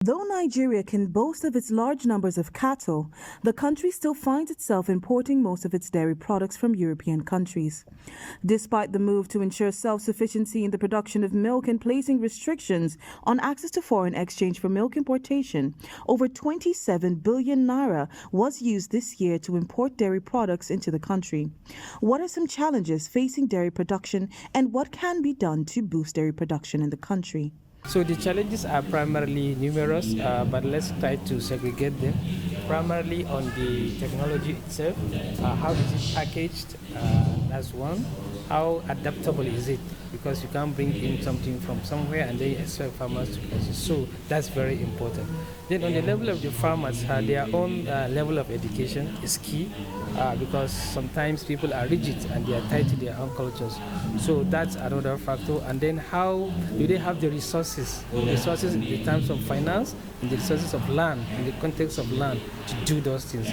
Though Nigeria can boast of its large numbers of cattle, the country still finds itself importing most of its dairy products from European countries. Despite the move to ensure self-sufficiency in the production of milk and placing restrictions on access to foreign exchange for milk importation, over 27 billion naira was used this year to import dairy products into the country. What are some challenges facing dairy production, and what can be done to boost dairy production in the country? So the challenges are primarily numerous, but let's try to segregate them. Primarily on the technology itself, how is it packaged? That's one. How adaptable is it? Because you can't bring in something from somewhere and then expect farmers to produce it. So that's very important. Then on the level of the farmers, their own level of education is key because sometimes people are rigid and they are tied to their own cultures. So that's another factor. And then how do they have the resources? Resources in terms of finance, in the resources of land, in the context of land to do those things.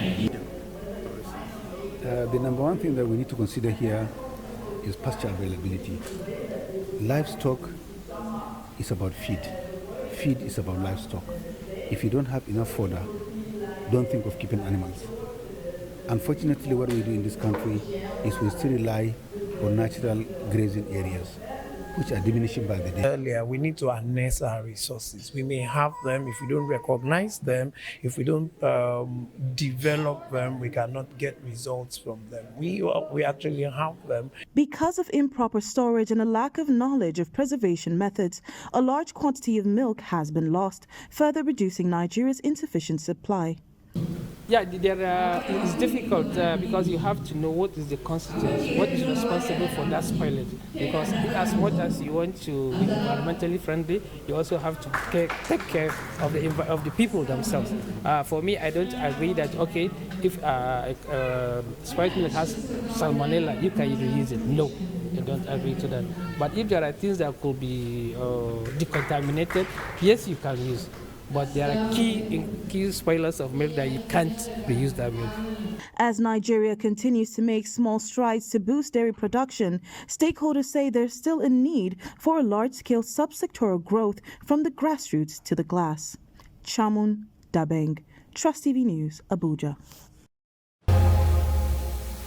The number one thing that we need to consider here is pasture availability. Livestock is about feed. Feed is about livestock. If you don't have enough fodder, don't think of keeping animals. Unfortunately, what we do in this country is we still rely on natural grazing areas, which are diminishing by the day. Earlier, we need to harness our resources. We may have them. If we don't recognize them, if we don't develop them, we cannot get results from them. We actually have them. Because of improper storage and a lack of knowledge of preservation methods, a large quantity of milk has been lost, further reducing Nigeria's insufficient supply. Yeah, it's difficult because you have to know what is the constituents, what is responsible for that spoilage. Because as much as you want to be environmentally friendly, you also have to take care of the people themselves. For me, I don't agree that, okay, if spoiled milk has salmonella, you can reuse it. No, I don't agree to that. But if there are things that could be decontaminated, yes, you can use. But there are key spoilers of milk that you can't reuse that milk. As Nigeria continues to make small strides to boost dairy production, stakeholders say there's still a need for a large-scale subsectoral growth from the grassroots to the glass. Chamun Dabeng, Trust TV News, Abuja.